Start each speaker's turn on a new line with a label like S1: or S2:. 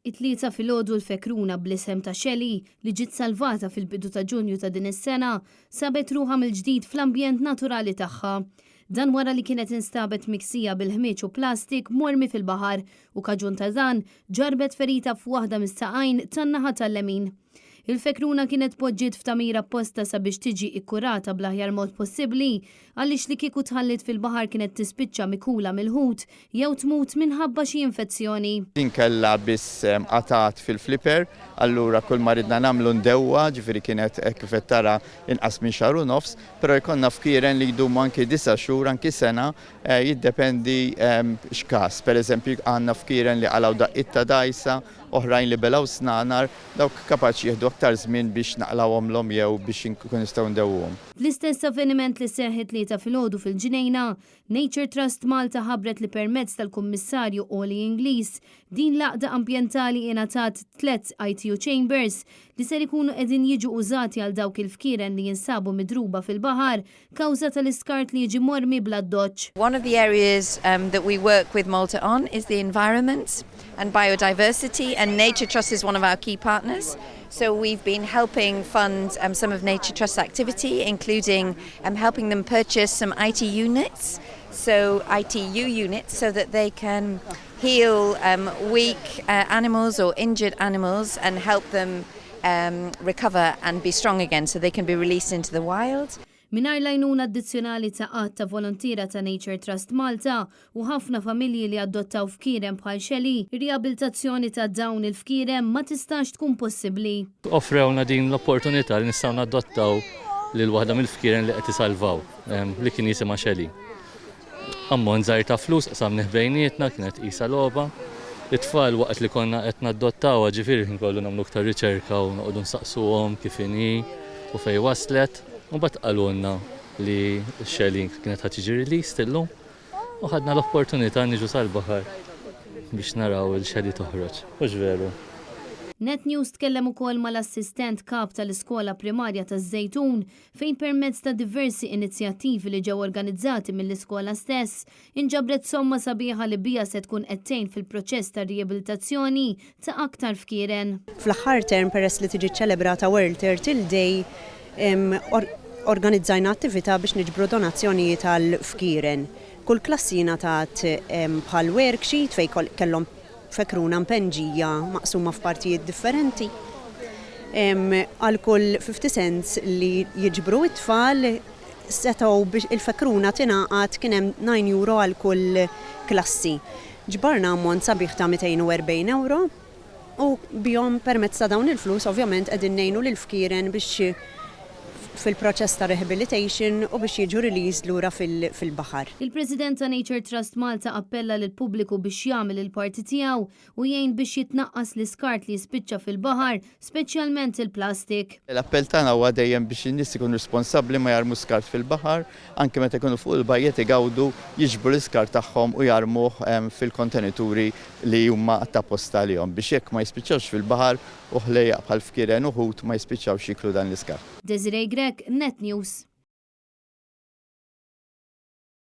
S1: It-tlieta filgħodu l-fekruna bl-isem ta' Shelly li ġiet salvata fil-bidu ta' Ġunju ta' din is-sena sabet ruħha mill-ġdid fl-ambjent naturali tagħha. Dan wara li kienet instabet miksija bil-ħmieġ u plastik mormi fil-baħar u kaġun ta' dan ġarbet ferita f'waħda mis-saqajn tan-naħa tal-lemin. Il-fekruna kienet poġġiet f'tamira apposta sabiex tiġi ikkurata bl-aħjar mod possibbli għaliex li kieku tħallit fil-baħar kienet tispiċċa mikula mill-ħut jew tmut minħabba xi infezzjoni.
S2: Din kellha biss qatat fil-flipper, allura kull ma ridna nagħmlu ndewwa, ġifieri kienet kif qed tara inqas minn xahar u nofs, però jkollna fkieren li jdumu anki 9 xhur anki sena jiddependi x'każ. Pereżempju għandna fkieren li qalgħu daqqiet ta' dajsa, oħrajn li belaw snanar, dawk kapaċi jieħdu aktar żmien biex naqlawhomlhom jew biex inkun nistgħu ndewwhom.
S1: Fl-istess avveniment li seħħet tlieta filgħodu fil-Ġnejna, Nature Trust Malta ħabbret li permezz tal-Kummissarju Oli Ingliż din l-għaqda ambjentali ingħatat 3 ITU chambers li ser ikunu qegħdin jiġu użati għal dawk il-fkieren li jinsabu midruba fil-baħar kawża tal-iskart li jiġi mormi bla doċċ.
S3: One of the areas that we work with Malta on is the environment and biodiversity, and Nature Trust is one of our key partners. So we've been helping fund some of Nature Trust's activity, including helping them purchase some ITU units, so that they can heal weak animals or injured animals and help them recover and be strong again so they can be released into the wild.
S1: Mingħajr l-għajnuna addizzjonali ta' qatt ta' volontira ta' Nature Trust Malta u ħafna familji li adottaw fkieren bħal Shelly, ir-riabilitazzjoni ta' dawn il-fkieren ma tistax tkun possibbli.
S4: Offrewna din l-opportunità li nistgħu nadottaw lil waħda mill-fkieren li qed isalvaw li kien jisimha Shelly. Ammont żgħir ta' flus qasamnih bejnietna kienet qisha logħba. It-tfal waqt li konna qed nadottawha ġifieri nkollu nagħmlu aktar riċerka u noqogħdu nsaqsuhom kif inhi u fejn waslet. U bat qalulna li Shelly kienet ħad tiġi released illum u ħadna l-opportunità niġu sal-baħar biex naraw il-Shelly toħroġ. Mhux veru.
S1: Net News tkellem ukoll mal-assistent kap tal-iskola primarja taż-Żejtun fejn permezz ta' diversi inizjattivi li ġew organizzati mill-iskola stess inġabret somma sabiħa li bija se tkun qed tgħin fil-proċess ta' riabilitazzjoni ta' aktar fkieren.
S5: Fl-aħħar term peress li tiġi ċċelebrata World Turtle Day organizzajna attività biex niġbru donazzjonijiet għal fkieren. Kull klassina tat bħal worksheet fejn kellhom fekruna mpenġija maqsuma f'partijiet differenti. Għal kull 50 cents li jiġbru it-tfal setgħu biex il-fekruna tingħaqad kien hemm €9 għal kull klassi. Ġbarna ammont sabiħ ta' €240 u bihom permezz ta' dawn il-flus ovvjament qegħdin ngħinu lil fkieren biex fil-proċess ta' rehabilitation u biex jiġu released lura fil-baħar.
S1: Il-President ta' Nature Trust Malta appella lil pubbliku biex jagħmel il-parti tiegħu u jgħin biex jitnaqqas l-iskart li jispiċċa fil-baħar, speċjalment il-plastik.
S2: L-appell tagħna huwa dejjem biex in-nies ikunu responsabbli ma jarmu skart fil-baħar, anke meta jkunu fuq il-bajjiet igawdu jiġbru l-iskart tagħhom u jarmuh fil-kontenituri li huma tapposta lihom biex jekk ma jispiċċawx fil-baħar u ħlejjaq bħal fkieren u ħut ma jispiċċawx jiklu dan l-iskart.
S1: Desiree Grek, Net News.